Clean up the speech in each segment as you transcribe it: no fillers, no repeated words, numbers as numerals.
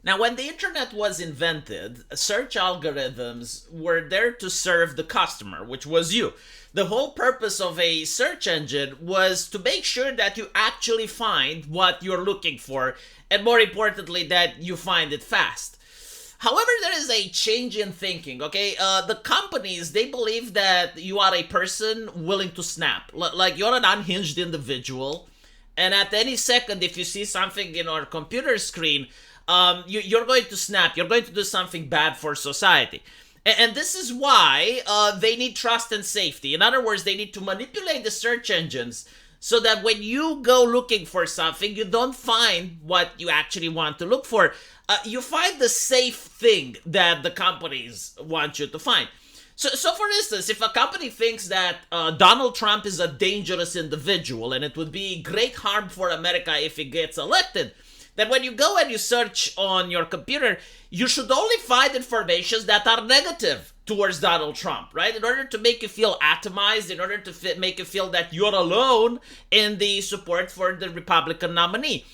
Now, when the internet was invented, search algorithms were there to serve the customer, which was you. The whole purpose of a search engine was to make sure that you actually find what you're looking for, and more importantly, that you find it fast. However, there is a change in thinking, okay? The companies, they believe that you are a person willing to snap. Like you're an unhinged individual, and at any second, if you see something in our computer screen, you're going to snap. You're going to do something bad for society. And this is why they need trust and safety. In other words, they need to manipulate the search engines so that when you go looking for something, you don't find what you actually want to look for. You find the safe thing that the companies want you to find. So for instance, if a company thinks that Donald Trump is a dangerous individual and it would be great harm for America if he gets elected, then when you go and you search on your computer, you should only find informations that are negative towards Donald Trump, right? In order to make you feel atomized, in order to make you feel that you're alone in the support for the Republican nominee.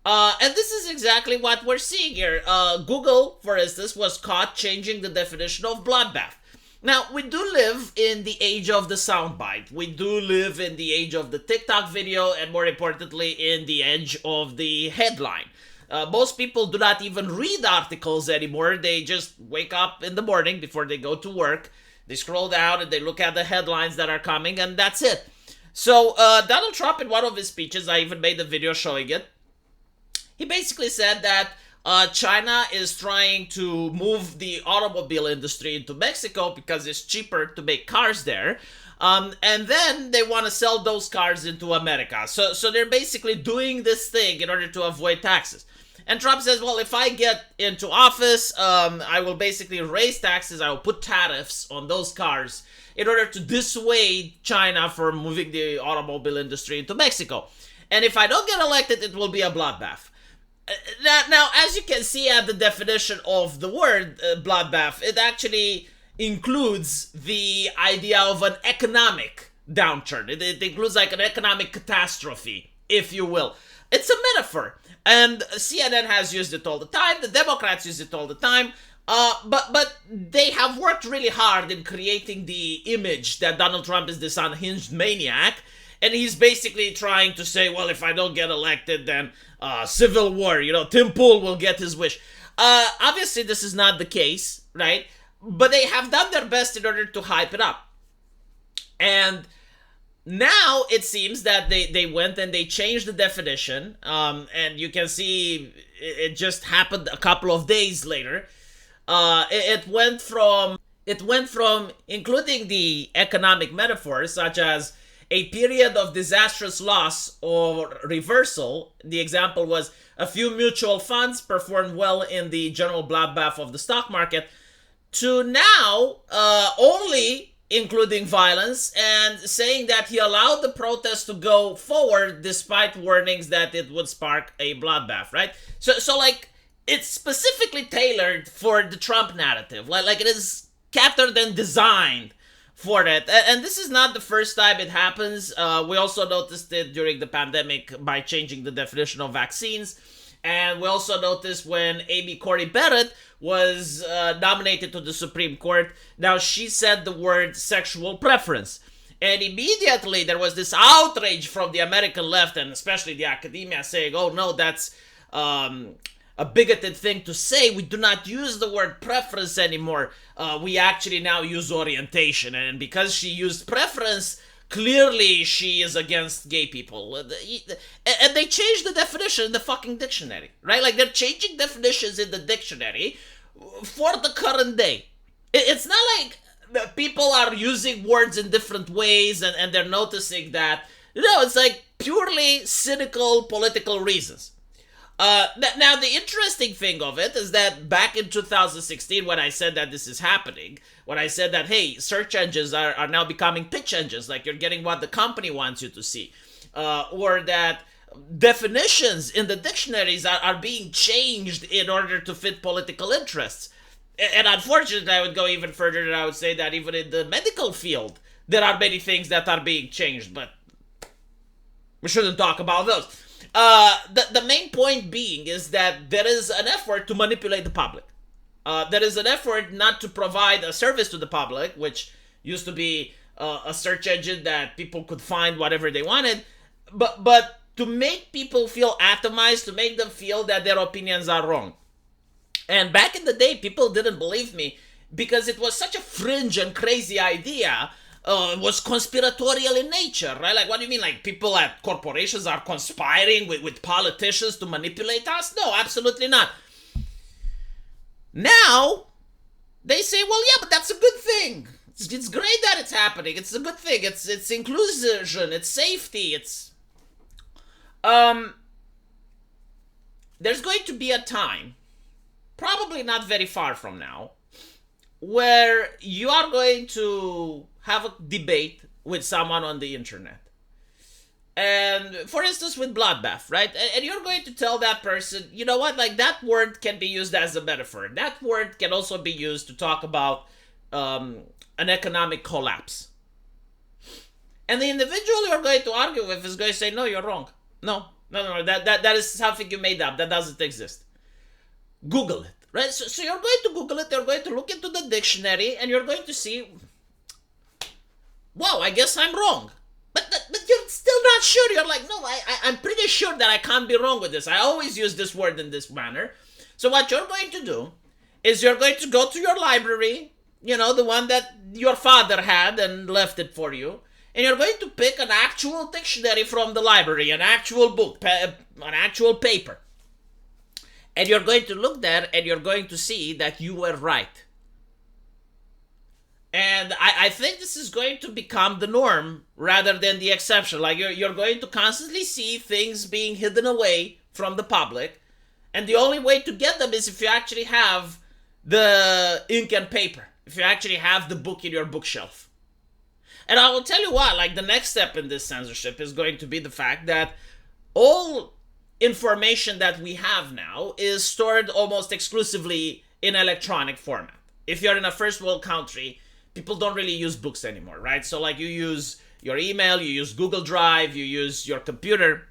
And this is exactly what we're seeing here. Google, for instance, was caught changing the definition of bloodbath. Now, we do live in the age of the soundbite. We do live in the age of the TikTok video, and more importantly, in the age of the headline. Most people do not even read articles anymore. They just wake up in the morning before they go to work. They scroll down and they look at the headlines that are coming, and that's it. So, Donald Trump, in one of his speeches, I even made a video showing it, he basically said that China is trying to move the automobile industry into Mexico because it's cheaper to make cars there. And then they want to sell those cars into America. So they're basically doing this thing in order to avoid taxes. And Trump says, well, if I get into office, I will basically raise taxes. I will put tariffs on those cars in order to dissuade China from moving the automobile industry into Mexico. And if I don't get elected, it will be a bloodbath. Now, as you can see at the definition of the word bloodbath, it actually includes the idea of an economic downturn. It includes like an economic catastrophe, if you will. It's a metaphor. And CNN has used it all the time. The Democrats use it all the time. But they have worked really hard in creating the image that Donald Trump is this unhinged maniac. And he's basically trying to say, well, if I don't get elected, then civil war, Tim Pool will get his wish. Obviously, this is not the case, right? But they have done their best in order to hype it up. And now it seems that they went and they changed the definition. And you can see it just happened a couple of days later. It went from including the economic metaphors, such as a period of disastrous loss or reversal. The example was a few mutual funds performed well in the general bloodbath of the stock market, to now only including violence, and saying that he allowed the protest to go forward despite warnings that it would spark a bloodbath, right? So like, it's specifically tailored for the Trump narrative. Like it is catered and designed for that. And this is not the first time it happens. We also noticed it during the pandemic by changing the definition of vaccines. And we also noticed when Amy Coney Barrett was nominated to the Supreme Court. Now, she said the word sexual preference. And immediately there was this outrage from the American left, and especially the academia, saying, oh no, that's a bigoted thing to say. We do not use the word preference anymore. We actually now use orientation. And because she used preference, clearly she is against gay people. And they changed the definition in the fucking dictionary, right? Like, they're changing definitions in the dictionary for the current day. It's not like people are using words in different ways and they're noticing that. No, it's like purely cynical political reasons. Now, the interesting thing of it is that back in 2016, when I said that this is happening, when I said that, hey, search engines are now becoming pitch engines, like you're getting what the company wants you to see, or that definitions in the dictionaries are being changed in order to fit political interests. And unfortunately, I would go even further and I would say that even in the medical field, there are many things that are being changed, but we shouldn't talk about those. The main point being is that there is an effort to manipulate the public. There is an effort not to provide a service to the public, which used to be a search engine that people could find whatever they wanted, but to make people feel atomized, to make them feel that their opinions are wrong. And back in the day, people didn't believe me because it was such a fringe and crazy idea. It was conspiratorial in nature, right? Like, what do you mean? Like, people at corporations are conspiring with politicians to manipulate us? No, absolutely not. Now, they say, well, yeah, but that's a good thing. It's great that it's happening. It's a good thing. It's inclusion. It's safety. There's going to be a time, probably not very far from now, where you are going to have a debate with someone on the internet. And for instance, with bloodbath, right? And you're going to tell that person, you know what, like that word can be used as a metaphor. That word can also be used to talk about an economic collapse. And the individual you're going to argue with is going to say, no, you're wrong. No, that is something you made up. That doesn't exist. Google it, right? So you're going to Google it, you're going to look into the dictionary, and you're going to see, wow, I guess I'm wrong. But you're still not sure. You're like, no, I'm pretty sure that I can't be wrong with this. I always use this word in this manner. So what you're going to do is you're going to go to your library, you know, the one that your father had and left it for you, and you're going to pick an actual dictionary from the library, an actual book, an actual paper. And you're going to look there and you're going to see that you were right. And I think this is going to become the norm rather than the exception. Like you're going to constantly see things being hidden away from the public. And the only way to get them is if you actually have the ink and paper. If you actually have the book in your bookshelf. And I will tell you what, like the next step in this censorship is going to be the fact that all information that we have now is stored almost exclusively in electronic format. If you're in a first world country, people don't really use books anymore, right? So like you use your email, you use Google Drive, you use your computer.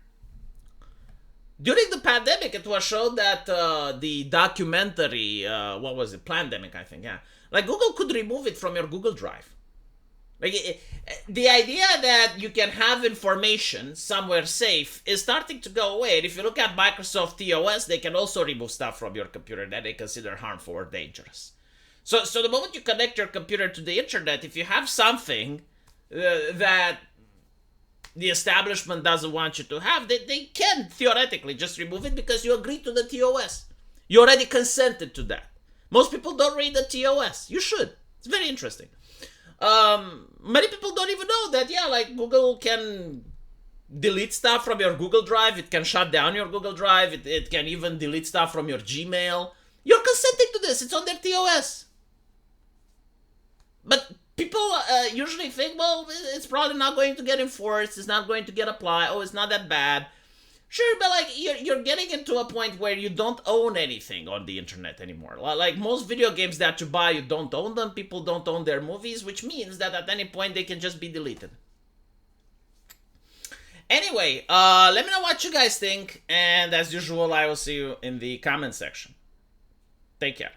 During the pandemic, it was shown that the documentary, what was it? Plandemic, I think, yeah. Like Google could remove it from your Google Drive. Like the idea that you can have information somewhere safe is starting to go away. And if you look at Microsoft TOS, they can also remove stuff from your computer that they consider harmful or dangerous. So the moment you connect your computer to the internet, if you have something that the establishment doesn't want you to have, they can theoretically just remove it because you agreed to the TOS. You already consented to that. Most people don't read the TOS. You should. It's very interesting. Many people don't even know that, yeah, like Google can delete stuff from your Google Drive. It can shut down your Google Drive. It can even delete stuff from your Gmail. You're consenting to this. It's on their TOS. But people usually think, well, it's probably not going to get enforced. It's not going to get applied. Oh, it's not that bad. Sure, but like you're getting into a point where you don't own anything on the internet anymore. Like most video games that you buy, you don't own them. People don't own their movies, which means that at any point they can just be deleted. Anyway, let me know what you guys think. And as usual, I will see you in the comment section. Take care.